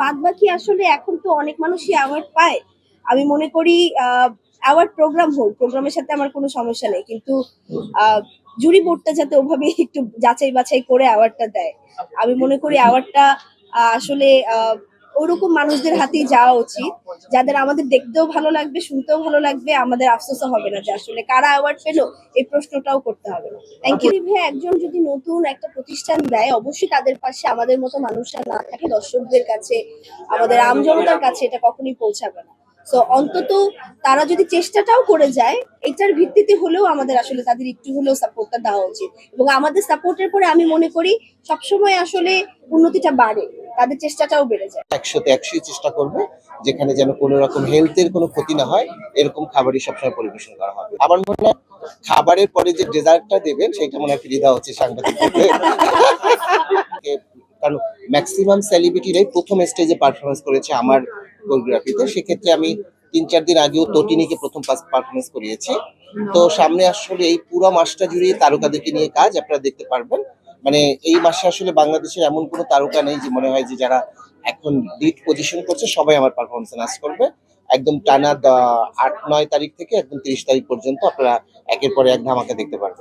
বাদ বাকি আসলে এখন তো অনেক মানুষই অ্যাওয়ার্ড পায়। আমি মনে করি অ্যাওয়ার্ড প্রোগ্রাম হোক, প্রোগ্রামের সাথে আমার কোনো সমস্যা নেই, কিন্তু জুরি বোর্ডটা যাতে ওভাবে একটু যাচাই বাছাই করে অ্যাওয়ার্ডটা দেয়। আমি মনে করি অ্যাওয়ার্ডটা আসলে ওরকম মানুষদের হাতেই যাওয়া উচিত, যাদের আমাদের দেখতেও ভালো লাগবে, শুনতেও ভালো লাগবে, আমাদের আফসোসও হবে না যে আসলে কারা অ্যাওয়ার্ড পেলো, এই প্রশ্নটাও করতে হবে না। Thank you. ভাই, একজন যদি নতুন একটা প্রতিষ্ঠান দেয়, অবশ্যই তাদের পাশে আমাদের মতো মানুষরা না থাকে, দর্শকদের কাছে, আমাদের আমজনতার কাছে এটা কখনোই পৌঁছাবে না। সো অন্তত তারা যদি চেষ্টাটাও করে যায়, এটার ভিত্তিতে হলেও আমাদের আসলে তাদের একটু হলেও সাপোর্টটা দেওয়া উচিত, এবং আমাদের সাপোর্টের পরে আমি মনে করি সবসময় আসলে উন্নতিটা বাড়ে, তাদের চেষ্টাটাও বেড়ে যায়। 100তে 100 চেষ্টা করবে যেখানে যেন কোনো রকম হেলথের কোনো ক্ষতি না হয়, এরকম খাবারই সবসময় পরিবেশন করা হবে। আমার মনে হয় খাবারের পরে যে ডেজার্টটা দেবেন সেটা মনে হয় ফ্রি দেওয়া হচ্ছে সাংবাদিকদের। কারণ ম্যাক্সিমাম সেলিব্রিটিরাই প্রথম স্টেজে পারফরমেন্স করেছে আমার কোরিওগ্রাফিতে। সেক্ষেত্রে আমি 3-4 দিন আগেও তটিনীকে প্রথম পারফরমেন্স করিয়েছি। তো সামনে আসলে এই পুরো মাসটা জুড়ে তারকাদেরকে নিয়ে কাজ আপনারা দেখতে পারবেন। মানে এই মাসে আসলে বাংলাদেশের এমন কোনো তারকা নেই যে মনে হয় যে যারা এখন লিড পজিশন করছে সবাই আমার পারফরমেন্সে নাচ করবে। একদম টানা 8-9 তারিখ থেকে একদম 30 তারিখ পর্যন্ত আপনারা একের পর এক ধামাকা দেখতে পারবেন।